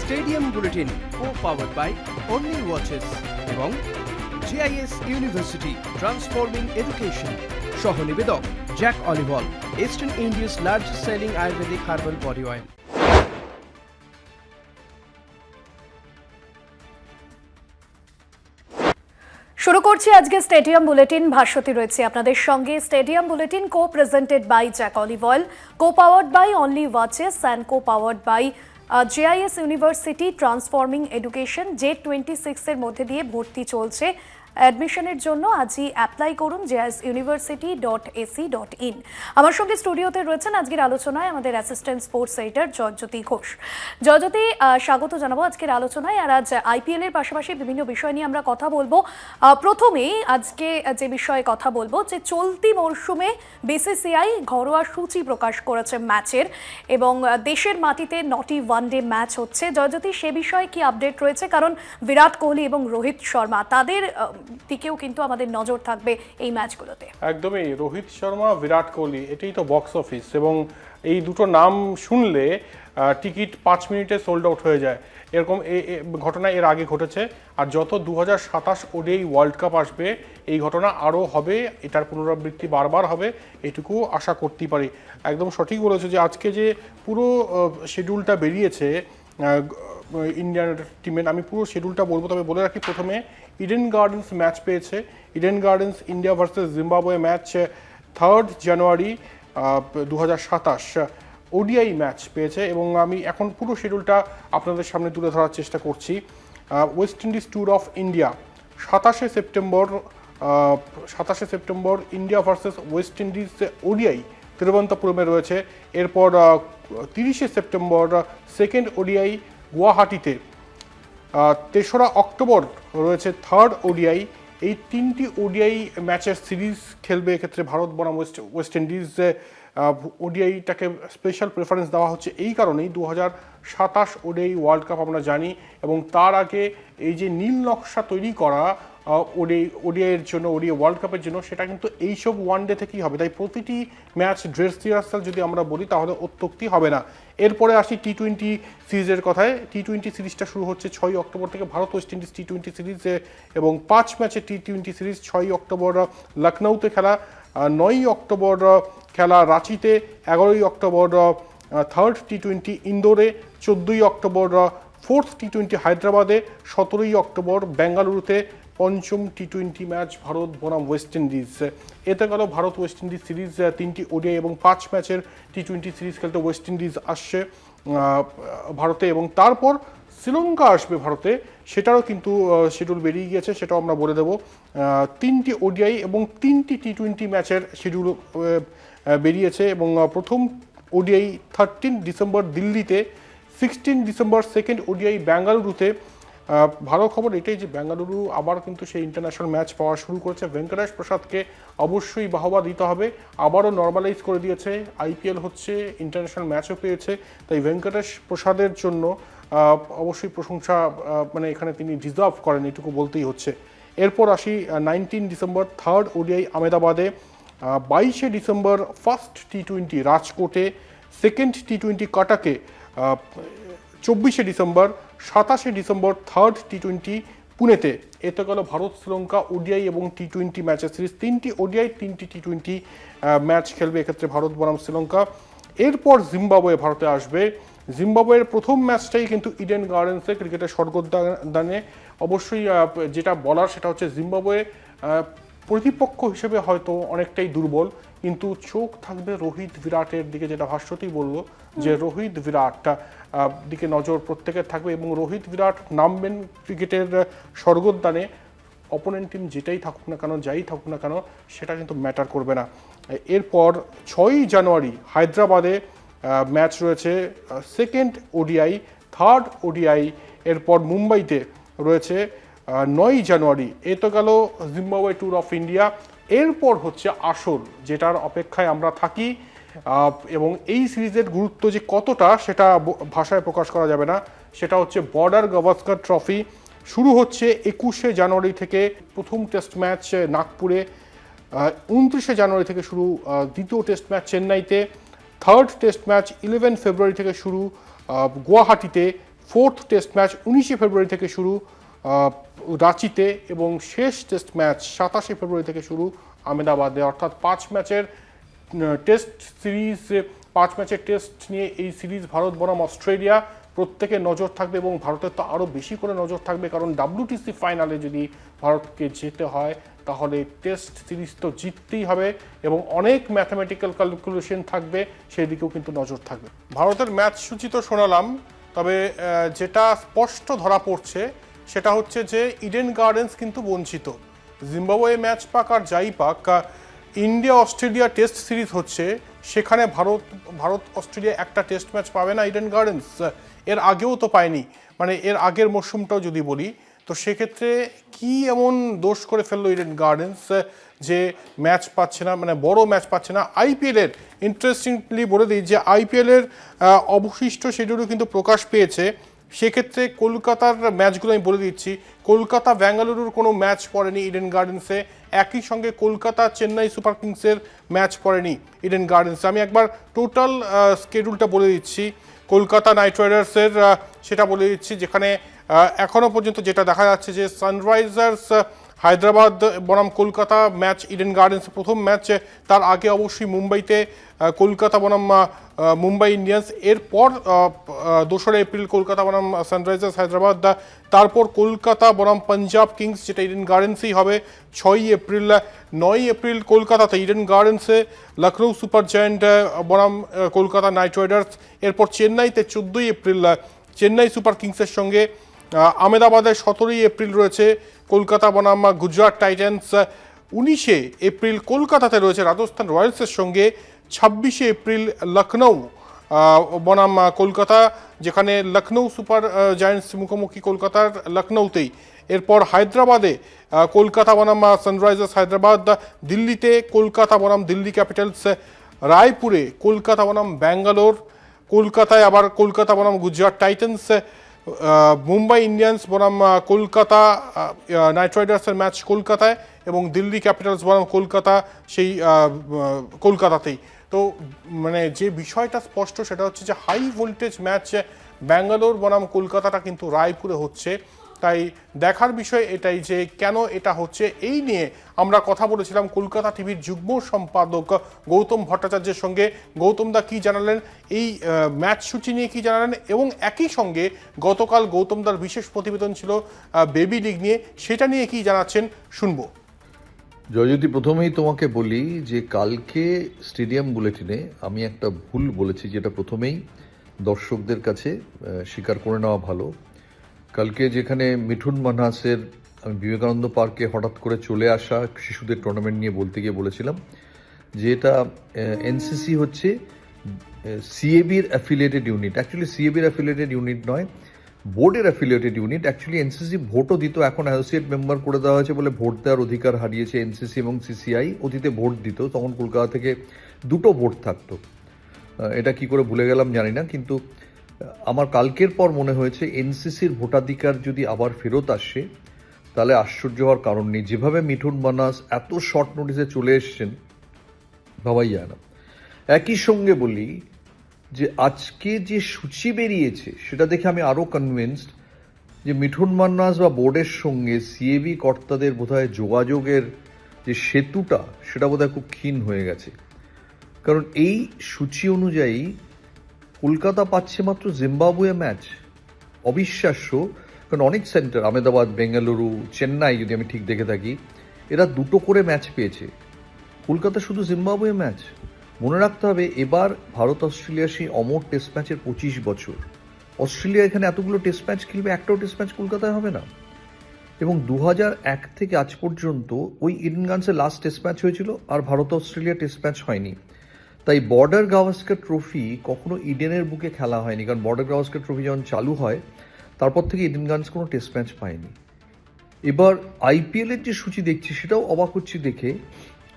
Stadium bulletin co-powered by Only Watches এবং JIS University Transforming Education সহ-নিবেদক Jack অলিভল, Eastern India's largest selling Ayurvedic herbal body oil। শুরু করছি আজকে stadium bulletin. Bhaswati রয়েছে আপনাদের সঙ্গে। Stadium bulletin co presented by Jack olive oil, co powered by only watches and co powered by JIS university transforming education. J26 এর মধ্যে দিয়ে ভর্তি চলছে। অ্যাডমিশনের জন্য আজই অ্যাপ্লাই করুন JISuniversity.ac.in। আমার সঙ্গে স্টুডিওতে রয়েছেন আজকের আলোচনায় আমাদের assistant sports editor Joyjyoti Ghosh. Joyjyoti, স্বাগত জানাবো আজকের আলোচনায়। আর আজ IPL এর পাশাপাশি বিভিন্ন বিষয় নিয়ে আমরা কথা বলবো। প্রথমেই আজকে যে বিষয়ে কথা বলবো যে চলতি মরশুমে BCCI ঘরোয়া সূচি প্রকাশ করেছে ম্যাচের, এবং দেশের মাটিতে 9টি ওয়ানডে ম্যাচ হচ্ছে। জয়জ্যোতি, সে বিষয়ে কি আপডেট রয়েছে? কারণ বিরাট কোহলি এবং রোহিত শর্মা তাদের দিকেও কিন্তু আমাদের নজর থাকবে এই ম্যাচগুলোতে। একদমই, রোহিত শর্মা, বিরাট কোহলি, এটাই তো বক্স অফিস, এবং এই দুটো নাম শুনলে টিকিট 5 মিনিটে সোল্ড আউট হয়ে যায়। এরকম ঘটনা এর আগে ঘটেছে। আর যত 2027 ওডিআই ওয়ার্ল্ড কাপ আসবে এই ঘটনা আরও হবে, এটার পুনরাবৃত্তি বারবার হবে, এটুকু আশা করতেই পারি। একদম সঠিক বলেছে যে আজকে যে পুরো শিডিউলটা বেরিয়েছে ইন্ডিয়ান টিমের, আমি পুরো শিডিউলটা বলবো, তবে বলে রাখি প্রথমে ইডেন গার্ডেন্স ম্যাচ পেয়েছে। Eden gardens India versus Zimbabwe match 3 জানুয়ারি 2027 ওডিআই ম্যাচ পেয়েছে, এবং আমি এখন পুরো শিডিউলটা আপনাদের সামনে তুলে ধরার চেষ্টা করছি। West Indies tour of India 27শে September India versus West Indies ODI তিরুবনন্তপুরমে রয়েছে। এরপর 30শে সেপ্টেম্বর সেকেন্ড ওডিআই গুয়াহাটিতে। 3রা অক্টোবর রয়েছে থার্ড ওডিআই। এই 3টি ওডিআই ম্যাচের সিরিজ খেলবে এক্ষেত্রে ভারত বনাম ওয়েস্ট ইন্ডিজ। ওডিআইটাকে স্পেশাল প্রেফারেন্স দেওয়া হচ্ছে এই কারণেই 2027 ওডিআই ওয়ার্ল্ড কাপ আমরা জানি, এবং তার আগে এই যে নীল নকশা তৈরি করা ওডিআইয়ের জন্য, ওডিআই ওয়ার্ল্ড কাপের জন্য, সেটা কিন্তু এইসব ওয়ানডে থেকেই হবে। তাই প্রতিটি ম্যাচ ড্রেস রিহার্সাল যদি আমরা বলি তাহলে অত্যুক্তি হবে না। এরপরে আসি T20 সিরিজের কথায়। T20 সিরিজটা শুরু হচ্ছে 6 অক্টোবর থেকে, ভারত ওয়েস্ট ইন্ডিজ T20 সিরিজে, এবং 5 ম্যাচের T20 সিরিজ। 6 অক্টোবর লখনৌতে খেলা, 9 অক্টোবর খেলা রাঁচিতে, 11ই অক্টোবর থার্ড T20 ইন্দোরে, 14ই অক্টোবর ফোর্থ T20 হায়দ্রাবাদে, 17ই অক্টোবর বেঙ্গালুরুতে পঞ্চম T20 ম্যাচ ভারত বনাম ওয়েস্ট ইন্ডিজ। এতে গেল ভারত ওয়েস্ট ইন্ডিজ সিরিজ। 3টি ওডিআই এবং 5 ম্যাচের T20 সিরিজ খেলতে ওয়েস্ট ইন্ডিজ আসছে ভারতে, এবং তারপর শ্রীলঙ্কা আসবে ভারতে। সেটারও কিন্তু শিডিউল বেরিয়ে গিয়েছে, সেটাও আমরা বলে দেবো। 3টি ওডিআই এবং 3টি T20 ম্যাচের শিডিউল বেরিয়েছে, এবং প্রথম ওডিআই 13 ডিসেম্বর দিল্লিতে, 16 ডিসেম্বর সেকেন্ড ওডিআই বেঙ্গালুরুতে। ভালো খবর এটাই যে বেঙ্গালুরু আবার কিন্তু সেই ইন্টারন্যাশনাল ম্যাচ পাওয়া শুরু করেছে। ভেঙ্কটেশ প্রসাদকে অবশ্যই বাহবা দিতে হবে, আবারও নর্মালাইজ করে দিয়েছে, IPL হচ্ছে, ইন্টারন্যাশনাল ম্যাচও পেয়েছে। তাই ভেঙ্কটেশ প্রসাদের জন্য অবশ্যই প্রশংসা, মানে এখানে তিনি ডিজার্ভ করেন, এটুকু বলতেই হচ্ছে। এরপর আসি 19 ডিসেম্বর থার্ড ওডিআই আহমেদাবাদে, 22শে ডিসেম্বর ফার্স্ট T20 রাজকোটে, সেকেন্ড T20 কাটাকে 24শে ডিসেম্বর, 27শে ডিসেম্বর থার্ড T20 পুনেতে। এতে গেল ভারত শ্রীলঙ্কা ওডিআই এবং T20 ম্যাচের সিরিজ। 3টি ওডিআই 3টি T20 ম্যাচ খেলবে এক্ষেত্রে ভারত বনাম শ্রীলঙ্কা। এরপর জিম্বাবুয়ে ভারতে আসবে। জিম্বাবুয়ের প্রথম ম্যাচটাই কিন্তু ইডেন গার্ডেন্সে, ক্রিকেটের স্বর্গোদ্যানে। অবশ্যই যেটা বলার সেটা হচ্ছে জিম্বাবুয়ে প্রতিপক্ষ হিসেবে হয়তো অনেকটাই দুর্বল, কিন্তু চোখ থাকবে রোহিত বিরাটের দিকে, যেটা ভাস্বতী বললো যে রোহিত বিরাট দিকে নজর প্রত্যেকের থাকবে, এবং রোহিত বিরাট নামবেন ক্রিকেটের স্বর্গোদ্যানে। অপোনেন্ট টিম যেটাই থাকুক না কেন, যাই থাকুক না কেন, সেটা কিন্তু ম্যাটার করবে না। এরপর 6ই জানুয়ারি হায়দ্রাবাদে ম্যাচ রয়েছে, সেকেন্ড ওডিআই, থার্ড ওডিআই। এরপর মুম্বাইতে রয়েছে 9ই জানুয়ারি। এ তো গেল জিম্বাবুয়ে ট্যুর অফ ইন্ডিয়া। এরপর হচ্ছে আসর, যেটার অপেক্ষায় আমরা থাকি, এবং এই সিরিজের গুরুত্ব যে কতটা সেটা ভাষায় প্রকাশ করা যাবে না। সেটা হচ্ছে বর্ডার গাভাস্কার ট্রফি। শুরু হচ্ছে 21শে জানুয়ারি থেকে, প্রথম টেস্ট ম্যাচ নাগপুরে, 29শে জানুয়ারি থেকে শুরু দ্বিতীয় টেস্ট ম্যাচ চেন্নাইতে, থার্ড টেস্ট ম্যাচ 11 ফেব্রুয়ারি থেকে শুরু গুয়াহাটিতে, ফোর্থ টেস্ট ম্যাচ 19শে ফেব্রুয়ারি থেকে শুরু রাঁচিতে, এবং শেষ টেস্ট ম্যাচ 27শে ফেব্রুয়ারি থেকে শুরু আহমেদাবাদে। অর্থাৎ 5 ম্যাচের টেস্ট সিরিজ, 5 ম্যাচের টেস্ট নিয়ে এই সিরিজ ভারত বনাম অস্ট্রেলিয়া, প্রত্যেকের নজর থাকবে এবং ভারতের তো আরও বেশি করে নজর থাকবে, কারণ WTC ফাইনালে যদি ভারতকে যেতে হয় তাহলে টেস্ট সিরিজ তো জিততেই হবে এবং অনেক ম্যাথামেটিক্যাল ক্যালকুলেশন থাকবে, সেই দিকেও কিন্তু নজর থাকবে। ভারতের ম্যাচ সূচি তো শোনালাম, তবে যেটা স্পষ্ট ধরা পড়ছে সেটা হচ্ছে যে ইডেন গার্ডেন্স কিন্তু বঞ্চিত। জিম্বাবুয়ে ম্যাচ পাক আর যাই পাক, ইন্ডিয়া অস্ট্রেলিয়া টেস্ট সিরিজ হচ্ছে, সেখানে ভারত অস্ট্রেলিয়া একটা টেস্ট ম্যাচ পাবে না ইডেন গার্ডেন্স, এর আগেও তো পায়নি। মানে এর আগের মরশুমটাও যদি বলি, তো সেক্ষেত্রে কি এমন দোষ করে ফেললো ইডেন গার্ডেন্স যে ম্যাচ পাচ্ছে না, মানে বড় ম্যাচ পাচ্ছে না। আইপিএলের ইন্টারেস্টিংলি বলে দিই যে আইপিএলের অবশিষ্ট শিডিউলও কিন্তু প্রকাশ পেয়েছে। সেক্ষেত্রে কলকাতার ম্যাচগুলো আমি বলে দিচ্ছি। কলকাতা বেঙ্গালুরুর কোনো ম্যাচ পড়েনি ইডেন গার্ডেন্সে, একই সঙ্গে কলকাতা চেন্নাই সুপার কিংসের ম্যাচ পড়েনি ইডেন গার্ডেন্সে। আমি একবার টোটাল স্কেডিউলটা বলে দিচ্ছি। কলকাতা নাইট রাইডার্সের সেটা বলে দিচ্ছি, যেখানে এখনও পর্যন্ত যেটা দেখা যাচ্ছে যে সানরাইজার্স হায়দ্রাবাদ বনাম কলকাতা ম্যাচ ইডেন গার্ডেন্স প্রথম ম্যাচ, তার আগে অবশ্যই মুম্বাইতে কলকাতা বনাম মুম্বাই ইন্ডিয়ান্স, এরপর 2রা এপ্রিল কলকাতা বনাম সানরাইজার্স হায়দ্রাবাদ, তারপর কলকাতা বনাম পাঞ্জাব কিংস, যেটা ইডেন গার্ডেন্সেই হবে 6ই এপ্রিল। 9ই এপ্রিল কলকাতাতে ইডেন গার্ডেন্সে লখনৌ সুপার জায়ান্ট বনাম কলকাতা নাইট রাইডার্স, এরপর চেন্নাইতে 14ই এপ্রিল চেন্নাই সুপার কিংসের সঙ্গে, আহমেদাবাদে 17ই এপ্রিল রয়েছে কলকাতা বনাম গুজরাট টাইটান্স, 19শে এপ্রিল কলকাতাতে রয়েছে রাজস্থান রয়্যালসের সঙ্গে, 26শে এপ্রিল লখনৌ বনাম কলকাতা, যেখানে লখনৌ সুপার জায়ান্টস মুখোমুখি কলকাতার লখনৌতেই। এরপর হায়দ্রাবাদে কলকাতা বনাম সানরাইজার্স হায়দ্রাবাদ, দিল্লিতে কলকাতা বনাম দিল্লি ক্যাপিটালস, রায়পুরে কলকাতা বনাম ব্যাঙ্গালোর, কলকাতায় আবার কলকাতা বনাম গুজরাট টাইটান্স, মুম্বাই ইন্ডিয়ান্স বনাম কলকাতা নাইট রাইডার্সের ম্যাচ কলকাতায়, এবং দিল্লি ক্যাপিটালস বনাম কলকাতা সেই কলকাতাতেই। তো মানে যে বিষয়টা স্পষ্ট সেটা হচ্ছে যে হাই ভোল্টেজ ম্যাচ ব্যাঙ্গালোর বনাম কলকাতাটা কিন্তু রায়পুরে হচ্ছে। তাই দেখার বিষয় এটাই যে কেন এটা হচ্ছে। এই নিয়ে আমরা কথা বলেছিলাম কলকাতা টিভির যুগ্ম সম্পাদক গৌতম ভট্টাচার্যের সঙ্গে। গৌতমদা কি জানালেন, এই ম্যাচ সূচি নিয়ে কি জানালেন, এবং একই সঙ্গে গতকাল গৌতমদার বিশেষ প্রতিবেদন ছিল বেবি লিগ নিয়ে, সেটা নিয়ে কি জানাচ্ছেন শুনবো। জয়জ্যোতি, প্রথমেই তোমাকে বলি যে কালকে স্টেডিয়াম বুলেটিনে আমি একটা ভুল বলেছি, যেটা প্রথমেই দর্শকদের কাছে স্বীকার করে নেওয়া ভালো। কালকে যেখানে মিঠুন মানহাসের আমি বিবেকানন্দ পার্কে হঠাৎ করে চলে আসা শিশুদের টুর্নামেন্ট নিয়ে বলতে গিয়ে বলেছিলাম যে এটা এনসিসি হচ্ছে সিএবির অ্যাফিলিয়েটেড ইউনিট। অ্যাকচুয়ালি সিএবির অ্যাফিলিয়েটেড ইউনিট নয়, বোর্ডের অ্যাফিলিয়েটেড ইউনিট। অ্যাকচুয়ালি এনসিসি ভোটও দিত, এখন অ্যাসোসিয়েট মেম্বার করে দেওয়া হয়েছে বলে ভোট দেওয়ার অধিকার হারিয়েছে এনসিসি এবং সিসিআই। অতীতে ভোট দিত, তখন কলকাতা থেকে 2টো ভোট থাকতো। এটা কি করে ভুলে গেলাম জানি না, কিন্তু আমার কালকের পর মনে হয়েছে এনসিসির ভোটাধিকার যদি আবার ফেরত আসে তাহলে আশ্চর্য হওয়ার কারণ নেই। যেভাবে মিঠুন মানহাস এত শর্ট নোটিসে চলে এসছেন ভাবাই যায় না। একই সঙ্গে বলি যে আজকে যে সূচি বেরিয়েছে সেটা দেখে আমি আরও কনভিন্সড যে মিঠুন মানহাস বা বোর্ডের সঙ্গে সিএবি কর্তাদের বোধহয় যোগাযোগের যে সেতুটা সেটা বোধহয় খুব ক্ষীণ হয়ে গেছে। কারণ এই সূচি অনুযায়ী কলকাতা পাচ্ছে মাত্র জিম্বাবুয়ে ম্যাচ, অবিশ্বাস্য। কারণ অনেক সেন্টার আহমেদাবাদ, বেঙ্গালুরু, চেন্নাই যদি আমি ঠিক দেখে থাকি, এরা 2টো করে ম্যাচ পেয়েছে, কলকাতা শুধু জিম্বাবুয়ে ম্যাচ। মনে রাখতে হবে এবার ভারত অস্ট্রেলিয়া সেই অমর টেস্ট ম্যাচের 25 বছর। অস্ট্রেলিয়া এখানে এতগুলো টেস্ট ম্যাচ খেলবে, একটাও টেস্ট ম্যাচ কলকাতায় হবে না। এবং 2001 থেকে আজ পর্যন্ত ওই ইডেন গার্ডেন্সে লাস্ট টেস্ট ম্যাচ হয়েছিল, আর ভারত অস্ট্রেলিয়া টেস্ট ম্যাচ হয়নি। তাই বর্ডার গাভাস্কার ট্রফি কখনো ইডেনের বুকে খেলা হয়নি, কারণ বর্ডার গাভাস্কার ট্রফি যখন চালু হয় তারপর থেকে ইডেন গার্ডেন্স কোনো টেস্ট ম্যাচ পায়নি। এবার আইপিএলের যে সূচি দেখছি সেটাও অবাক হচ্ছি দেখে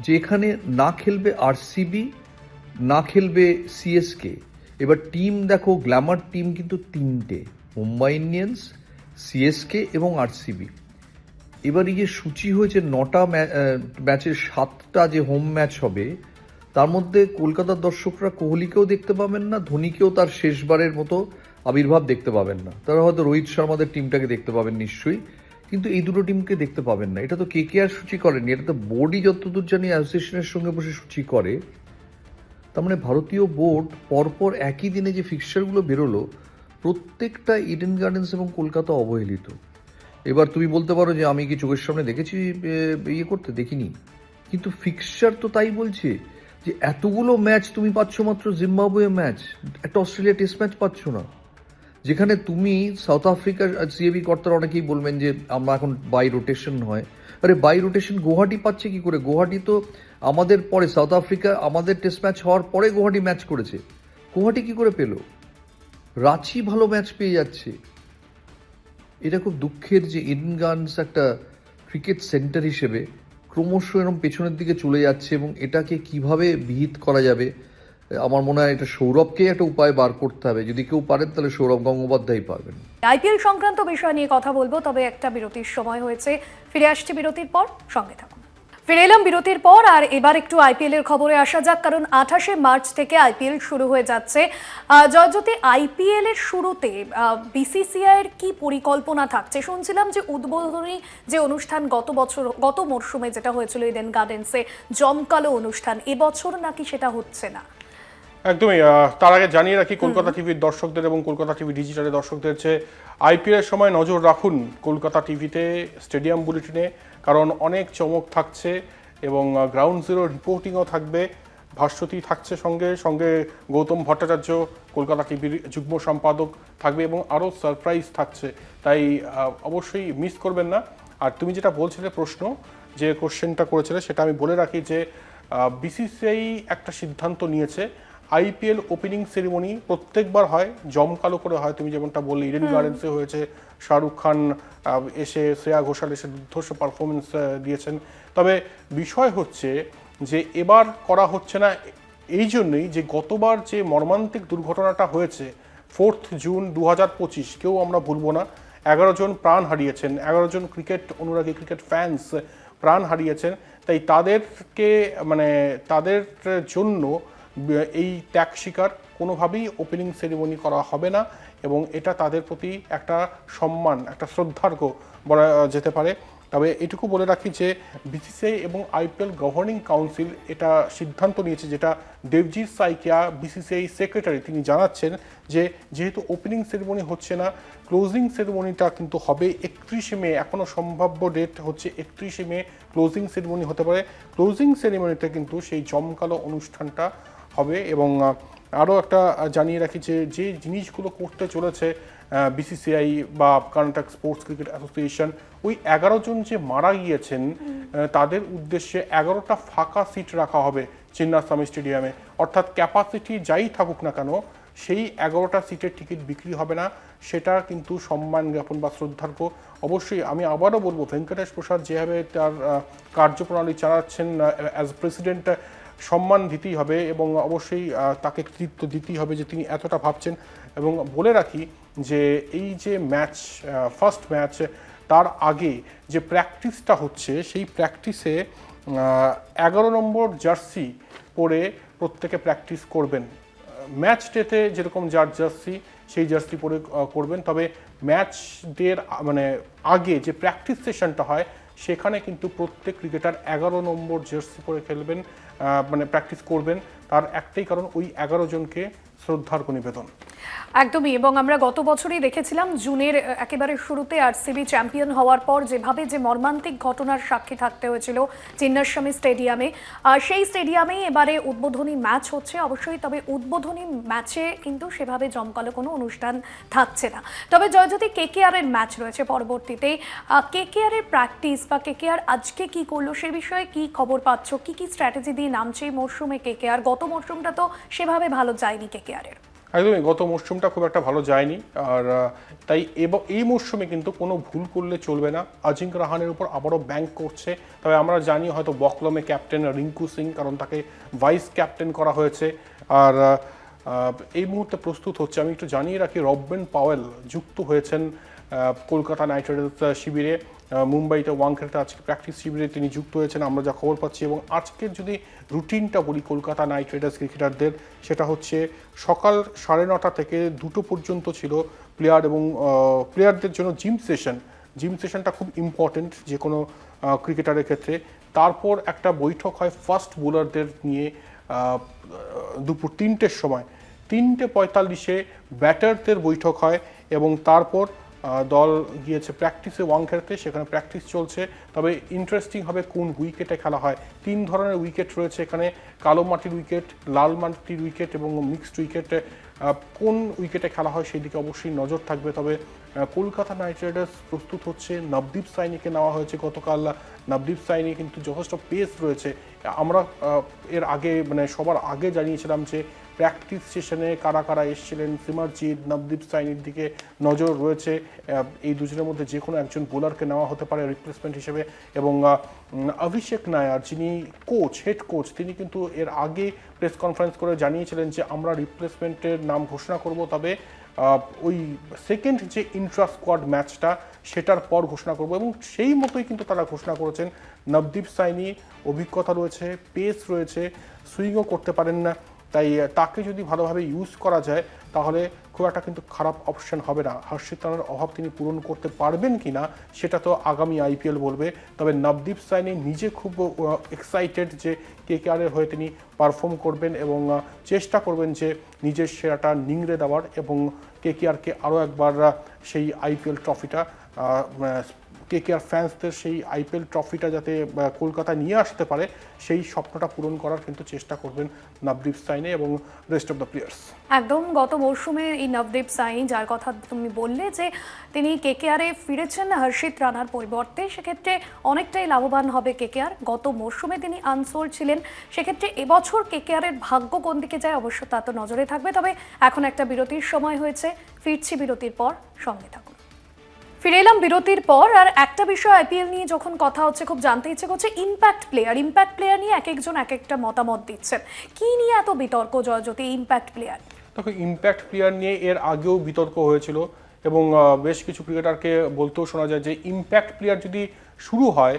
যে এখানে না খেলবে আরসিবি, না খেলবে সিএসকে। এবার টিম দেখো, গ্ল্যামার টিম কিন্তু 3টে, মুম্বাই ইন্ডিয়ান্স, সিএসকে এবং আরসিবি। এবার এই যে সূচি হয়েছে 9টা ম্যাচের 7টা যে হোম ম্যাচ হবে, তার মধ্যে কলকাতার দর্শকরা কোহলিকেও দেখতে পাবেন না, ধোনিকেও তার শেষবারের মতো আবির্ভাব দেখতে পাবেন না। তারা হয়তো রোহিত শর্মাদের টিমটাকে দেখতে পাবেন নিশ্চয়ই, কিন্তু এই দুটো টিমকে দেখতে পাবেন না। এটা তো কেকেআর সূচি করেনি, এটা তো বোর্ডই যতদূর জানি অ্যাসোসিয়েশনের সঙ্গে বসে সূচি করে। তার মানে ভারতীয় বোর্ড পরপর একই দিনে যে ফিক্সচারগুলো বেরোলো, প্রত্যেকটা ইডেন গার্ডেন্স এবং কলকাতা অবহেলিত। এবার তুমি বলতে পারো যে আমি কি চোখের সামনে দেখেছি ইয়ে করতে, দেখিনি, কিন্তু ফিক্সচার তো তাই বলছে যে এতগুলো ম্যাচ তুমি পাচ্ছ মাত্র জিম্বাবুয়ে ম্যাচ, একটা অস্ট্রেলিয়া টেস্ট ম্যাচ পাচ্ছ না, যেখানে তুমি সাউথ আফ্রিকার সিএবি কর্তারা অনেকেই বলবেন যে আমরা এখন বাই রোটেশন হয়। আরে বাই রোটেশন গুয়াহাটি পাচ্ছে কি করে? গুয়াহাটি তো আমাদের পরে, সাউথ আফ্রিকা আমাদের টেস্ট ম্যাচ হওয়ার পরে গুয়াহাটি ম্যাচ করেছে। গুয়াহাটি কি করে পেল? রাঁচি ভালো ম্যাচ পেয়ে যাচ্ছে। এটা খুব দুঃখের যে ইডেন গার্ডেন্স একটা ক্রিকেট সেন্টার হিসেবে ক্রমশ এরকম পেছনের দিকে চলে যাচ্ছে, এবং এটাকে কিভাবে বিহিত করা যাবে আমার মনে হয় এটা সৌরভকে একটা উপায় বার করতে হবে। যদি কেউ পারেন তাহলে সৌরভ গঙ্গোপাধ্যায় পারবেন। আইপিএল সংক্রান্ত বিষয় নিয়ে কথা বলবো, তবে একটা বিরতির সময় হয়েছে। ফিরে আসছি বিরতির পর, সঙ্গে থাকুন। ফিরে এলাম বিরতির পর, আর এবার একটু আইপিএল এর খবরে আসা যাক, কারণ 28শে মার্চ থেকে আইপিএল শুরু হয়ে যাচ্ছে। জয়জ্যোতি, আইপিএল এর শুরুতে বিসিসিআই এর কি পরিকল্পনা থাকছে? শুনছিলাম যে উদ্বোধনী যে অনুষ্ঠান গত মরশুমে যেটা হয়েছিল ইডেন গার্ডেন্সে, জমকালো অনুষ্ঠান, এবছর নাকি সেটা হচ্ছে না। একদমই। তার আগে জানিয়ে রাখি কলকাতা টিভির দর্শকদের এবং কলকাতা টিভি ডিজিটালের দর্শকদের যে আইপিএল এর সময় নজর রাখুন কলকাতা টিভিতে স্টেডিয়াম বুলেটিনে, কারণ অনেক চমক থাকছে এবং গ্রাউন্ড জিরো রিপোর্টিংও থাকবে। ভাস্বতী থাকছে সঙ্গে সঙ্গে, গৌতম ভট্টাচার্য কলকাতা টিভির যুগ্ম সম্পাদক থাকবে, এবং আরও সারপ্রাইজ থাকছে, তাই অবশ্যই মিস করবেন না। আর তুমি যেটা বলছিলে প্রশ্ন, যে কোশ্চেনটা করেছিলে, সেটা আমি বলে রাখি যে বিসিসিআই একটা সিদ্ধান্ত নিয়েছে। আইপিএল ওপেনিং সেরিমনি প্রত্যেকবার হয়, জমকালো করে হয়। তুমি যেমনটা বললে, ইডেন গার্ডেন্সে হয়েছে, শাহরুখ খান এসে, শ্রেয়া ঘোষাল এসে দুর্ধর্ষ পারফরমেন্স দিয়েছেন। তবে বিষয় হচ্ছে যে এবার করা হচ্ছে না এই জন্যই যে গতবার যে মর্মান্তিক দুর্ঘটনাটা হয়েছে 4 জুন 2025, কেউ আমরা ভুলবো না। 11 জন প্রাণ হারিয়েছেন, 11 জন ক্রিকেট অনুরাগী, ক্রিকেট ফ্যান্স প্রাণ হারিয়েছেন। তাই তাদেরকে তাদের জন্য এই ত্যাগ স্বীকার কোনোভাবেই ওপেনিং সেরিমনি করা হবে না, এবং এটা তাদের প্রতি একটা সম্মান, একটা শ্রদ্ধার্ঘ্য বলা যেতে পারে। তবে এটুকু বলে রাখি যে বিসিসিআই এবং আইপিএল গভর্নিং কাউন্সিল এটা সিদ্ধান্ত নিয়েছে, যেটা দেবজিৎ সাইকিয়া বিসিসিআই সেক্রেটারি তিনি জানাচ্ছেন যে যেহেতু ওপেনিং সেরিমনি হচ্ছে না, ক্লোজিং সেরিমনিটা কিন্তু হবে 31শে মে। এখনও সম্ভাব্য ডেট হচ্ছে 31শে মে ক্লোজিং সেরিমনি হতে পারে। ক্লোজিং সেরিমনিতে কিন্তু সেই জমকালো অনুষ্ঠানটা হবে। এবং আরও একটা জানিয়ে রাখি যে যে জিনিসগুলো করতে চলেছে বিসিসিআই বা কর্ণাটক স্পোর্টস ক্রিকেট অ্যাসোসিয়েশন, ওই 11 জন যে মারা গিয়েছেন তাদের উদ্দেশ্যে 11টা ফাঁকা সিট রাখা হবে চিন্নাস্বামী স্টেডিয়ামে। অর্থাৎ ক্যাপাসিটি যাই থাকুক না কেন, সেই 11টা সিটের টিকিট বিক্রি হবে না। সেটা কিন্তু সম্মান জ্ঞাপন বা শ্রদ্ধার্ঘ্য। অবশ্যই আমি আবারও বলবো, ভেঙ্কটেশ প্রসাদ যেভাবে তার কার্যপ্রণালী চালাচ্ছেন অ্যাজ প্রেসিডেন্ট, সম্মান দিতেই হবে এবং অবশ্যই তাকে কৃতিত্ব দিতেই হবে যে তিনি এতটা ভাবছেন। এবং বলে রাখি যে এই যে ম্যাচ, ফার্স্ট ম্যাচ, তার আগে যে প্র্যাকটিসটা হচ্ছে, সেই প্র্যাকটিসে 11 নম্বর জার্সি পরে প্রত্যেকে প্র্যাকটিস করবেন। ম্যাচ ডেতে যেরকম যার জার্সি, সেই জার্সি পরে করবেন। তবে ম্যাচ ডের আগে যে প্র্যাকটিস সেশনটা হয়, সেখানে কিন্তু প্রত্যেক ক্রিকেটার 11 নম্বর জার্সি পরে খেলবেন, প্র্যাকটিস করবেন। তার একটাই কারণ, ওই 11 জনকে শ্রদ্ধার্ঘ্য নিবেদন। একদমই। এবং আমরা গত বছরই দেখেছিলাম জুনের একেবারে শুরুতে আরসিবি চ্যাম্পিয়ন হওয়ার পর যেভাবে যে মর্মান্তিক ঘটনার সাক্ষী থাকতে হয়েছিল চিন্নাস্বামী স্টেডিয়ামে, সেই স্টেডিয়ামেই এবারে উদ্বোধনী ম্যাচ হচ্ছে অবশ্যই। তবে উদ্বোধনী ম্যাচে কিন্তু সেভাবে জমকালো কোনো অনুষ্ঠান থাকছে না। তবে জয়জ্যোতি, কেকেআর এর ম্যাচ রয়েছে পরবর্তীতে, কেকেআর এর প্র্যাকটিস বা কেকেআর আজকে কি করলো সে বিষয়ে কি খবর পাচ্ছ? কি কি স্ট্র্যাটেজি দিয়ে নামছে এই মরশুমে কেকেআর? গত মরশুমটা তো সেভাবে ভালো যায়নি কেকেআর এর। একদমই, গত মরশুমটা খুব একটা ভালো যায়নি। আর তাই এই মরশুমে কিন্তু কোনো ভুল করলে চলবে না। আজিঙ্ক রাহানের উপর আবারও ব্যাংক করছে। তবে আমরা জানি হয়তো বকলমে ক্যাপ্টেন রিঙ্কু সিং, কারণ তাকে ভাইস ক্যাপ্টেন করা হয়েছে। আর এই মুহূর্তে প্রস্তুত হচ্ছে, আমি একটু জানিয়ে রাখি, রববেন পাওয়েল যুক্ত হয়েছেন কলকাতা নাইট রাইডার্স শিবিরে। মুম্বাইতে ওয়াংখেড়েতে আজকে প্র্যাকটিস শিবিরে তিনি যুক্ত হয়েছেন আমরা যা খবর পাচ্ছি। এবং আজকের যদি রুটিনটা বলি কলকাতা নাইট রাইডার্স ক্রিকেটারদের, সেটা হচ্ছে সকাল 9:30 থেকে 2টো পর্যন্ত ছিল প্লেয়ার এবং প্লেয়ারদের জন্য জিম সেশনটা খুব ইম্পর্টেন্ট যে কোনো ক্রিকেটারের ক্ষেত্রে। তারপর একটা বৈঠক হয় ফাস্ট বোলারদের নিয়ে দুপুর 3টের সময়। 3:45-এ ব্যাটারদের বৈঠক হয় এবং তারপর দল গিয়েছে প্র্যাকটিসে ওয়াংখেড়েতে, সেখানে প্র্যাকটিস চলছে। তবে ইন্টারেস্টিং হবে কোন উইকেটে খেলা হয়। 3 ধরনের উইকেট রয়েছে এখানে, কালো মাটির উইকেট, লাল মাটির উইকেট এবং মিক্সড উইকেট। কোন উইকেটে খেলা হয় সেই দিকে অবশ্যই নজর থাকবে। তবে কলকাতা নাইট রাইডার্স প্রস্তুত হচ্ছে, নবদীপ সাইনিকে নেওয়া হয়েছে গতকাল। নবদীপ সাইনি কিন্তু যথেষ্ট পেস রয়েছে। আমরা এর আগে সবার আগে জানিয়েছিলাম যে প্র্যাকটিস সেশনে কারা কারা এসেছিলেন, সিমারজিৎ, নবদীপ সাইনির দিকে নজর রয়েছে। এই দুজনের মধ্যে যে কোনো একজন বোলারকে নেওয়া হতে পারে রিপ্লেসমেন্ট হিসেবে। এবং অভিষেক নায়ার যিনি হেড কোচ, তিনি কিন্তু এর আগে প্রেস কনফারেন্স করে জানিয়েছিলেন যে আমরা রিপ্লেসমেন্টের নাম ঘোষণা করব, তবে ওই সেকেন্ড যে ইন্ট্রা স্কোয়াড ম্যাচটা সেটার পর ঘোষণা করব। এবং সেই মতোই কিন্তু তারা ঘোষণা করেছেন। নবদীপ সাইনি অভিজ্ঞতা রয়েছে, পেস রয়েছে, সুইংও করতে পারেন না, তাই তাকে যদি ভালোভাবে ইউজ করা যায় তাহলে খুব একটা কিন্তু খারাপ অপশন হবে না। হর্ষিত রানার অভাব তিনি পূরণ করতে পারবেন কি না সেটা তো আগামী আইপিএল বলবে। তবে নবদীপ সাইনি নিজে খুব এক্সাইটেড যে কেকেআরের হয়ে তিনি পারফর্ম করবেন এবং চেষ্টা করবেন যে নিজের সেরাটা নিংড়ে দেওয়ার এবং কেকেআরকে আরও একবার সেই আইপিএল ট্রফিটা, কেকেআর ফ্যান্সদের সেই আইপিএল ট্রফিটা যাতে কলকাতায় নিয়ে আসতে পারে সেই স্বপ্নটা পূরণ করার কিন্তু চেষ্টা করবেন নবদীপ সাইনি এবং রেস্ট অফ দ্য প্লেয়ার্স। একদম গত মরশুমে এই নবদীপ সাইনি, যার কথা তুমি বললে যে তিনি কেকেআরে ফিরেছেন হর্ষিত রানার পরিবর্তে, সেক্ষেত্রে অনেকটাই লাভবান হবে কেকেআর। গত মরশুমে তিনি আনসোল্ড ছিলেন, সেক্ষেত্রে এবছর কেকেআরের ভাগ্য কোন দিকে যায় অবশ্য তা তো নজরে থাকবে। তবে এখন একটা বিরতির সময় হয়েছে, ফিরছি বিরতির পর, সঙ্গে থাকুন। ফিরে এলাম বিরতির পর। আর একটা বিষয় আইপিএল নিয়ে যখন কথা হচ্ছে, খুব জানতে ইচ্ছে করছে ইম্প্যাক্ট প্লেয়ার নিয়ে এক একজন এক একটা মতামত দিচ্ছেন। কি নিয়ে এত বিতর্ক জয়জ্যোতি ইম্প্যাক্ট প্লেয়ার? দেখো, ইম্প্যাক্ট প্লেয়ার নিয়ে এর আগেও বিতর্ক হয়েছিল এবং বেশ কিছু ক্রিকেটারকে বলতেও শোনা যায় যে ইম্প্যাক্ট প্লেয়ার যদি শুরু হয়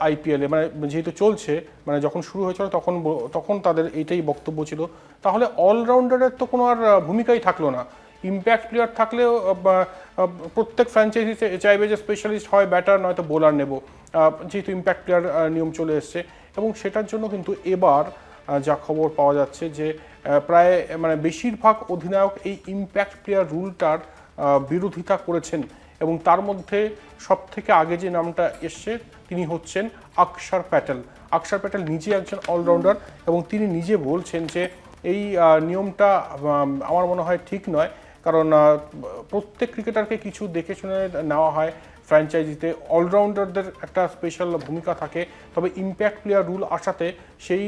আইপিএলে, যেহেতু চলছে, যখন শুরু হয়েছিল তখন তাদের এইটাই বক্তব্য ছিল, তাহলে অলরাউন্ডারের তো কোনো আর ভূমিকাই থাকলো না। ইম্প্যাক্ট প্লেয়ার থাকলেও প্রত্যেক ফ্র্যাঞ্চাইজি চাইবে যে স্পেশালিস্ট হয় ব্যাটার নয়তো বোলার নেব, যেহেতু ইম্প্যাক্ট প্লেয়ার নিয়ম চলে এসছে। এবং সেটার জন্য কিন্তু এবার যা খবর পাওয়া যাচ্ছে যে প্রায় বেশিরভাগ অধিনায়ক এই ইম্প্যাক্ট প্লেয়ার রুলটার বিরোধিতা করেছেন। এবং তার মধ্যে সব থেকে আগে যে নামটা এসছে তিনি হচ্ছেন অক্ষর প্যাটেল নিজে একজন অলরাউন্ডার এবং তিনি নিজে বলছেন যে এই নিয়মটা আমার মনে হয় ঠিক নয়, কারণ প্রত্যেক ক্রিকেটারকে কিছু দেখে শুনে নেওয়া হয়। ফ্র্যাঞ্চাইজিতে অলরাউন্ডারদের একটা স্পেশাল ভূমিকা থাকে, তবে ইম্প্যাক্ট প্লেয়ার রুল আসাতে সেই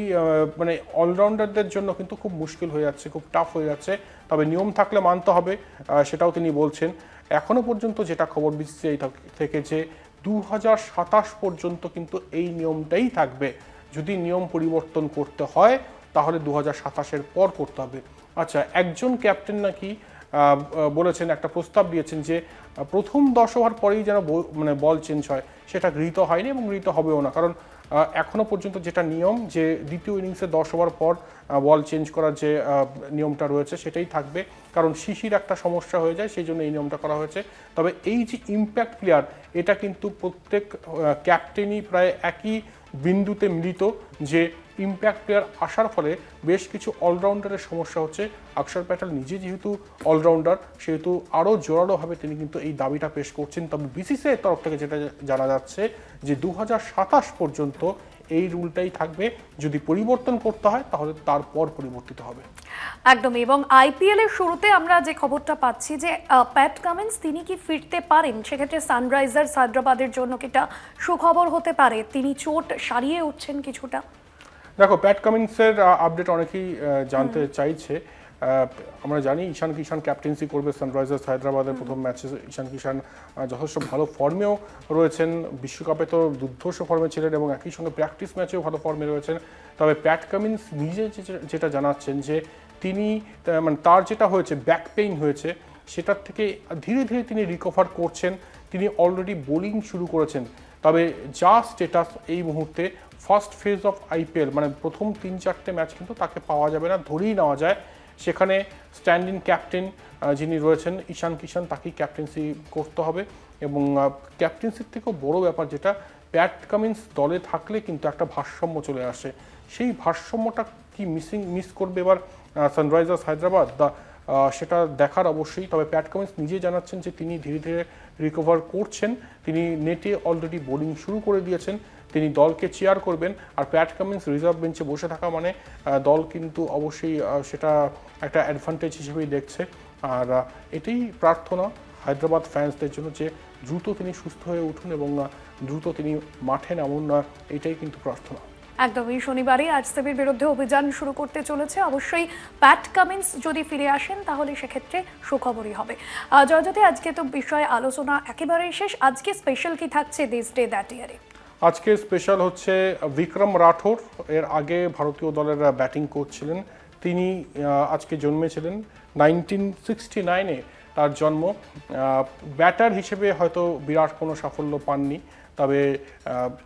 অলরাউন্ডারদের জন্য কিন্তু খুব মুশকিল হয়ে যাচ্ছে, খুব টাফ হয়ে যাচ্ছে। তবে নিয়ম থাকলে মানতে হবে, সেটাও তিনি বলছেন। এখনো পর্যন্ত যেটা খবর বিসিসিআই থেকে যে 2027 পর্যন্ত কিন্তু এই নিয়মটাই থাকবে। যদি নিয়ম পরিবর্তন করতে হয় তাহলে 2027-এর পর করতে হবে। আচ্ছা, একজন ক্যাপ্টেন নাকি বলেছেন, একটা প্রস্তাব দিয়েছেন যে প্রথম 10 ওভার পরেই যেন বল চেঞ্জ হয়, সেটা গৃহীত হয়নি এবং গৃহীত হবেও না। কারণ এখনো পর্যন্ত যেটা নিয়ম যে দ্বিতীয় ইনিংসে 10 ওভার পর বল চেঞ্জ করার যে নিয়মটা রয়েছে সেটাই থাকবে, কারণ শিশির একটা সমস্যা হয়ে যায়, সেই জন্য এই নিয়মটা করা হয়েছে। তবে এই যে ইম্প্যাক্ট প্লেয়ার, এটা কিন্তু প্রত্যেক ক্যাপ্টেনই প্রায় একই বিন্দুতে মিলিত যে ইম্প্যাক্ট প্লেয়ার আসার ফলে বেশ কিছু অলরাউন্ডারের সমস্যা হচ্ছে। অক্ষর প্যাটেল নিজে যেহেতু অলরাউন্ডার, সেহেতু আরও জোরালোভাবে তিনি কিন্তু এই দাবিটা পেশ করছেন। তবে বিসিসিআইয়ের তরফ থেকে যেটা জানা যাচ্ছে যে 2027 পর্যন্ত এই রুলটাই থাকবে, যদি পরিবর্তন করতে হয় তাহলে তারপর পরিবর্তিত হবে। একদমই। এবং আইপিএল এর শুরুতে আমরা যে খবরটা পাচ্ছি যে প্যাট কামিন্স তিনি কি ফিরতে পারেন, সেক্ষেত্রে সানরাইজার্স হায়দ্রাবাদের জন্য কি এটা সুখবর হতে পারে? তিনি চোট সারিয়ে উঠছেন কিছুটা। দেখো, প্যাট কামিন্সের আপডেট অনেকেই জানতে চাইছে। আমরা জানি ঈশান কিষান ক্যাপ্টেন্সি করবে সানরাইজার্স হায়দ্রাবাদের প্রথম ম্যাচে। ঈশান কিষান যথেষ্ট ভালো ফর্মেও রয়েছেন, বিশ্বকাপে তো দুর্ধর্ষ ফর্মে ছিলেন এবং একই সঙ্গে প্র্যাকটিস ম্যাচেও ভালো ফর্মে রয়েছেন। তবে প্যাট কামিন্স নিজে যেটা জানাচ্ছেন যে তিনি তার যেটা হয়েছে, ব্যাক পেইন হয়েছে, সেটার থেকে ধীরে ধীরে তিনি রিকভার করছেন। তিনি অলরেডি বোলিং শুরু করেছেন। তবে যা স্ট্যাটাস এই মুহূর্তে ফার্স্ট ফেজ অফ আইপিএল মানে প্রথম 3-4টে ম্যাচ কিন্তু তাকে পাওয়া যাবে না, ধরেই নেওয়া যায়। সেখানে স্ট্যান্ড ইন ক্যাপ্টেন যিনি রয়েছেন ঈশান কিষান, তাকেই ক্যাপ্টেন্সি করতে হবে। এবং ক্যাপ্টেন্সির থেকেও বড় ব্যাপার যেটা, প্যাট কামিন্স দলে থাকলে কিন্তু একটা ভারসাম্য চলে আসে। সেই ভারসাম্যটা কি মিস করবে এবার সানরাইজার্স হায়দ্রাবাদ, সেটা দেখার অবশ্যই। তবে প্যাট কামিন্স নিজে জানাচ্ছেন যে তিনি ধীরে ধীরে রিকভার করছেন, তিনি নেটে অলরেডি বোলিং শুরু করে দিয়েছেন, তিনি দলকে চেয়ার করবেন। আর প্যাট কামিন্স রিজার্ভ বেঞ্চে বসে থাকা মানে দল কিন্তু অবশ্যই সেটা একটা অ্যাডভান্টেজ হিসেবেই দেখছে। আর এটাই প্রার্থনা হায়দ্রাবাদ ফ্যান্সদের জন্য যে দ্রুত তিনি সুস্থ হয়ে উঠুন এবং দ্রুত তিনি মাঠে নামুন, এটাই কিন্তু প্রার্থনা। একদমই, শনিবারে আরসিবির বিরুদ্ধে অভিযান শুরু করতে চলেছে। অবশ্যই প্যাট কামিন্স যদি ফিরে আসেন তাহলে সেক্ষেত্রে সুখবরই হবে। জয়জ্যোতি, আজকে তো বিষয়ে আলোচনা একেবারেই শেষ। আজকে স্পেশাল কি থাকছে দিস ডে দ্যাট ইয়ারে? আজকে স্পেশাল হচ্ছে বিক্রম রাঠোর, এর আগে ভারতীয় দলের ব্যাটিং কোচ ছিলেন। তিনি আজকে জন্মেছিলেন 1969-এ তার জন্ম। ব্যাটার হিসেবে হয়তো বিরাট কোনো সাফল্য পাননি, তবে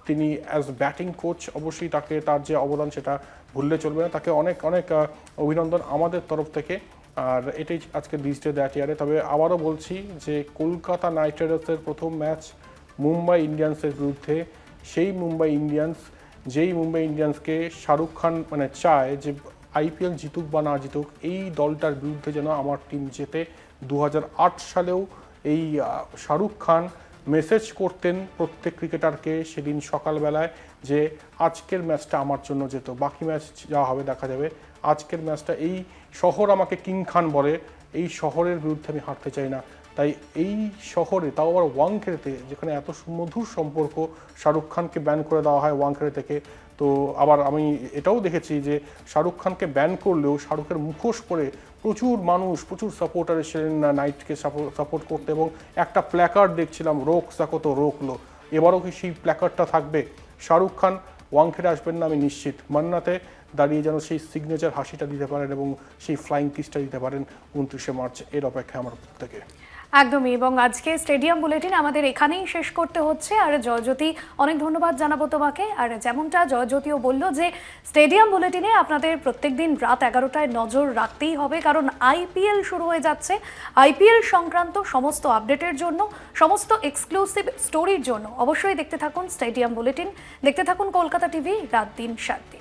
তিনি অ্যাজ ব্যাটিং কোচ অবশ্যই তাকে তার যে অবদান সেটা ভুললে চলবে না। তাকে অনেক অনেক অভিনন্দন আমাদের তরফ থেকে। আর এটাই আজকে দিস ডে দ্যাট ইয়ারে। তবে আবারও বলছি যে কলকাতা নাইট রাইডার্সের প্রথম ম্যাচ মুম্বাই ইন্ডিয়ান্সের বিরুদ্ধে, সেই মুম্বাই ইন্ডিয়ান্সকে শাহরুখ খান মানে চায় যে আইপিএল জিতুক বা না জিতুক, এই দলটার বিরুদ্ধে যেন আমার টিম জেতে। 2008 সালেও এই শাহরুখ খান মেসেজ করতেন প্রত্যেক ক্রিকেটারকে সেদিন সকালবেলায় যে আজকের ম্যাচটা আমার জন্য যেত, বাকি ম্যাচ যা হবে দেখা যাবে। আজকের ম্যাচটা, এই শহর আমাকে কিং খান বলে, এই শহরের বিরুদ্ধে আমি হারতে চাই না। তাই এই শহরে, তাও আবার ওয়াংখেড়েতে, যেখানে এত সুমধুর সম্পর্ক, শাহরুখ খানকে ব্যান করে দেওয়া হয় ওয়াংখেড়ে থেকে। তো আবার আমি এটাও দেখেছি যে শাহরুখ খানকে ব্যান করলেও শাহরুখের মুখোশ পরে প্রচুর মানুষ, প্রচুর সাপোর্টার এসেছিলেন নাইটকে সাপোর্ট করতে। এবং একটা প্ল্যাকার্ড দেখছিলাম, রোক সাকো তো রোকলো। এবারও কি সেই প্ল্যাকার্ডটা থাকবে? শাহরুখ খান ওয়াংখেড়ে আসবেন না আমি নিশ্চিত। মান্নাতে দাঁড়িয়ে যেন সেই সিগনেচার হাসিটা দিতে পারেন এবং সেই ফ্লাইং কিসটা দিতে পারেন 29শে মার্চ, এর অপেক্ষা আমার থেকে। একদমই। এবং আজকে স্টেডিয়াম বুলেটিন আমাদের এখানেই শেষ করতে হচ্ছে। আর জয়জ্যোতি, অনেক ধন্যবাদ জানাবো তোমাকে। আর যেমনটা জয়জ্যোতিও বললো যে স্টেডিয়াম বুলেটিনে আপনাদের প্রত্যেকদিন রাত 11টায় নজর রাখতেই হবে, কারণ আইপিএল শুরু হয়ে যাচ্ছে। আইপিএল সংক্রান্ত সমস্ত আপডেটের জন্য, সমস্ত এক্সক্লুসিভ স্টোরির জন্য অবশ্যই দেখতে থাকুন স্টেডিয়াম বুলেটিন, দেখতে থাকুন কলকাতা টিভি রাত দিন 7 দিন।